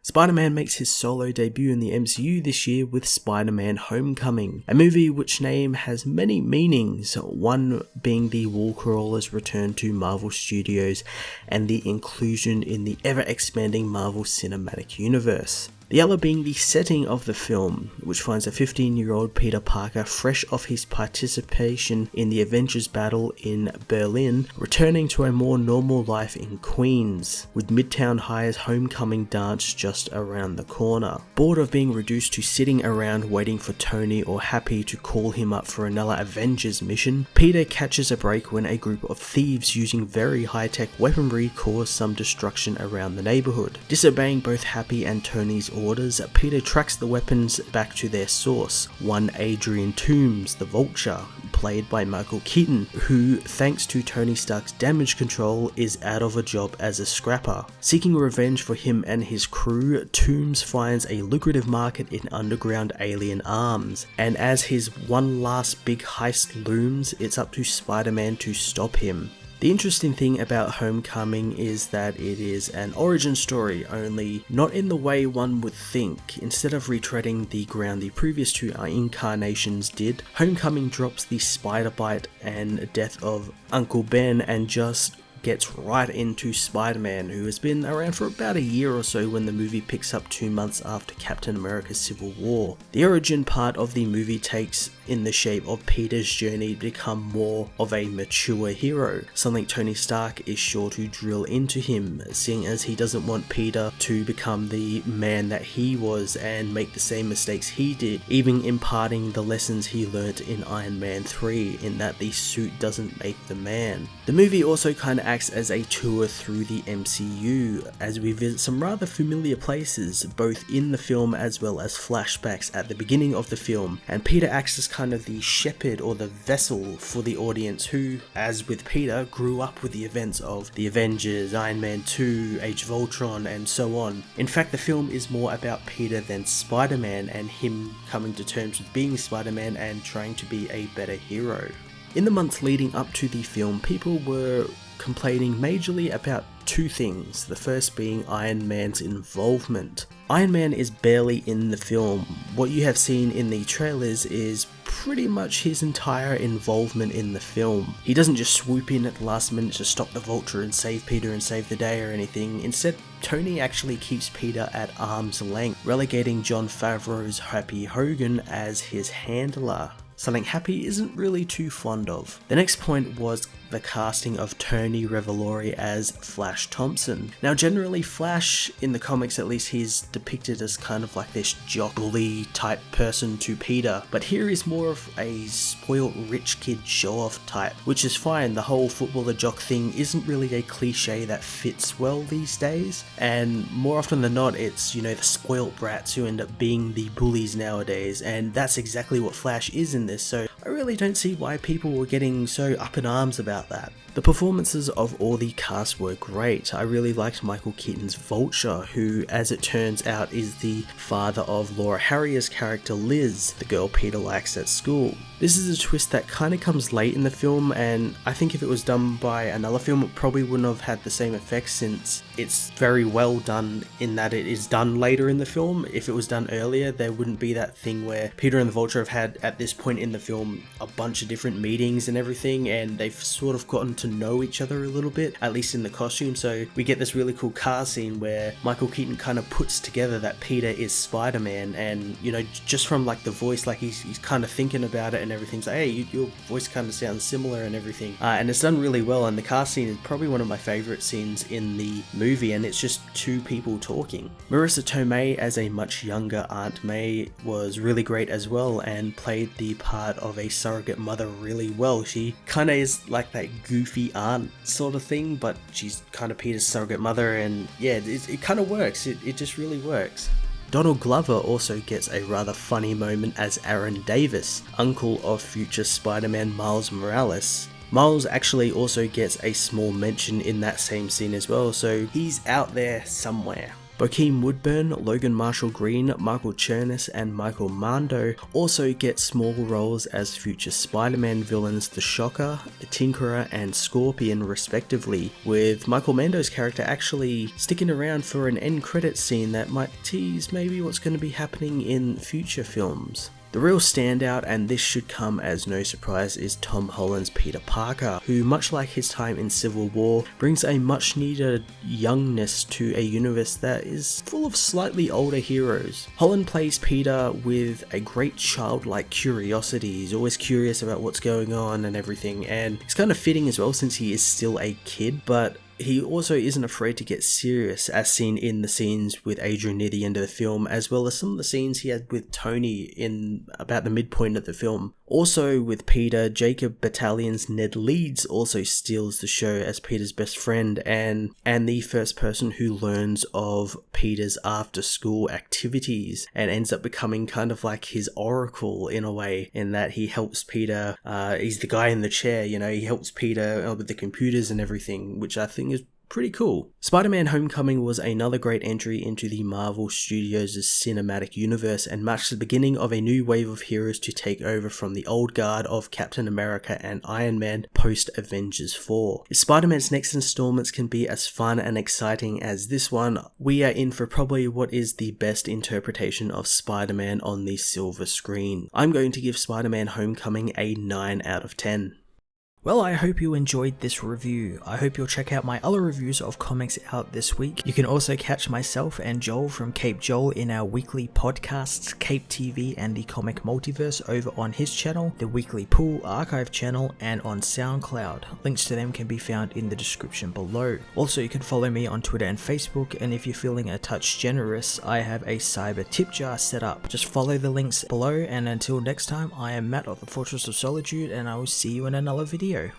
Spider-Man makes his solo debut in the MCU this year with Spider-Man Homecoming, a movie which name has many meanings, one being the wall crawler's return to Marvel Studios and the inclusion in the ever-expanding Marvel Cinematic Universe. The other being the setting of the film, which finds a 15-year-old Peter Parker fresh off his participation in the Avengers battle in Berlin, returning to a more normal life in Queens, with Midtown High's homecoming dance just around the corner. Bored of being reduced to sitting around waiting for Tony or Happy to call him up for another Avengers mission, Peter catches a break when a group of thieves using very high-tech weaponry cause some destruction around the neighborhood. Disobeying both Happy and Tony's orders, Peter tracks the weapons back to their source, one Adrian Toomes, the Vulture, played by Michael Keaton, who, thanks to Tony Stark's damage control, is out of a job as a scrapper. Seeking revenge for him and his crew, Toomes finds a lucrative market in underground alien arms, and as his one last big heist looms, it's up to Spider-Man to stop him. The interesting thing about Homecoming is that it is an origin story, only not in the way one would think. Instead of retreading the ground the previous two incarnations did, Homecoming drops the spider bite and death of Uncle Ben and just gets right into Spider-Man, who has been around for about a year or so when the movie picks up 2 months after Captain America's Civil War. The origin part of the movie takes in the shape of Peter's journey to become more of a mature hero, something Tony Stark is sure to drill into him, seeing as he doesn't want Peter to become the man that he was and make the same mistakes he did, even imparting the lessons he learnt in Iron Man 3, in that the suit doesn't make the man. The movie also kind of acts as a tour through the MCU, as we visit some rather familiar places, both in the film as well as flashbacks at the beginning of the film, and Peter acts as kind of the shepherd or the vessel for the audience who, as with Peter, grew up with the events of the Avengers, Iron Man 2, Age of Ultron, and so on. In fact, the film is more about Peter than Spider-Man and him coming to terms with being Spider-Man and trying to be a better hero. In the months leading up to the film, people were complaining majorly about two things, the first being Iron Man's involvement. Iron Man is barely in the film. What you have seen in the trailers is pretty much his entire involvement in the film. He doesn't just swoop in at the last minute to stop the Vulture and save Peter and save the day or anything. Instead, Tony actually keeps Peter at arm's length, relegating Jon Favreau's Happy Hogan as his handler, something Happy isn't really too fond of. The next point was the casting of Tony Revolori as Flash Thompson. Now generally Flash, in the comics at least, he's depicted as kind of like this jock bully type person to Peter, but here he's more of a spoiled rich kid show-off type, which is fine. The whole footballer jock thing isn't really a cliche that fits well these days, and more often than not it's, you know, the spoiled brats who end up being the bullies nowadays, and that's exactly what Flash is in this, so I really don't see why people were getting so up in arms about that. The performances of all the cast were great. I really liked Michael Keaton's Vulture, who, as it turns out, is the father of Laura Harrier's character Liz, the girl Peter likes at school. This is a twist that kind of comes late in the film, and I think if it was done by another film it probably wouldn't have had the same effect, since it's very well done in that it is done later in the film. If it was done earlier, there wouldn't be that thing where Peter and the Vulture have had, at this point in the film, a bunch of different meetings and everything, and they've sort of gotten to know each other a little bit, at least in the costume. So we get this really cool car scene where Michael Keaton kind of puts together that Peter is Spider-Man, and, you know, just from like the voice, like he's kind of thinking about it and everything. So, hey, your voice kind of sounds similar and everything. And it's done really well, and the car scene is probably one of my favorite scenes in the movie, and it's just two people talking. Marissa Tomei as a much younger Aunt May was really great as well, and played the part of a surrogate mother really well. She kind of is like that goofy aunt sort of thing, but she's kind of Peter's surrogate mother, and yeah, it kind of works. It just really works. Donald Glover also gets a rather funny moment as Aaron Davis, uncle of future Spider-Man Miles Morales. Miles actually also gets a small mention in that same scene as well, so he's out there somewhere. Bokeem Woodburn, Logan Marshall Green, Michael Chernus, and Michael Mando also get small roles as future Spider-Man villains the Shocker, the Tinkerer, and Scorpion respectively, with Michael Mando's character actually sticking around for an end credits scene that might tease maybe what's going to be happening in future films. The real standout, and this should come as no surprise, is Tom Holland's Peter Parker, who, much like his time in Civil War, brings a much needed youngness to a universe that is full of slightly older heroes. Holland plays Peter with a great childlike curiosity. He's always curious about what's going on and everything, and it's kind of fitting as well since he is still a kid, but he also isn't afraid to get serious, as seen in the scenes with Adrian near the end of the film, as well as some of the scenes he had with Tony in about the midpoint of the film. Also with Peter, Jacob Battalion's Ned Leeds also steals the show as Peter's best friend and the first person who learns of Peter's after-school activities and ends up becoming kind of like his oracle in a way, in that he helps Peter, he's the guy in the chair, you know, he helps Peter with the computers and everything, which I think is pretty cool. Spider-Man Homecoming was another great entry into the Marvel Studios' cinematic universe and marks the beginning of a new wave of heroes to take over from the old guard of Captain America and Iron Man post-Avengers 4. If Spider-Man's next installments can be as fun and exciting as this one, we are in for probably what is the best interpretation of Spider-Man on the silver screen. I'm going to give Spider-Man Homecoming a 9 out of 10. Well, I hope you enjoyed this review. I hope you'll check out my other reviews of comics out this week. You can also catch myself and Joel from Cape Joel in our weekly podcasts, Cape TV and the Comic Multiverse, over on his channel, the Weekly Pool Archive channel, and on SoundCloud. Links to them can be found in the description below. Also, you can follow me on Twitter and Facebook, and if you're feeling a touch generous, I have a cyber tip jar set up. Just follow the links below, and until next time, I am Matt of the Fortress of Solitude, and I will see you in another video.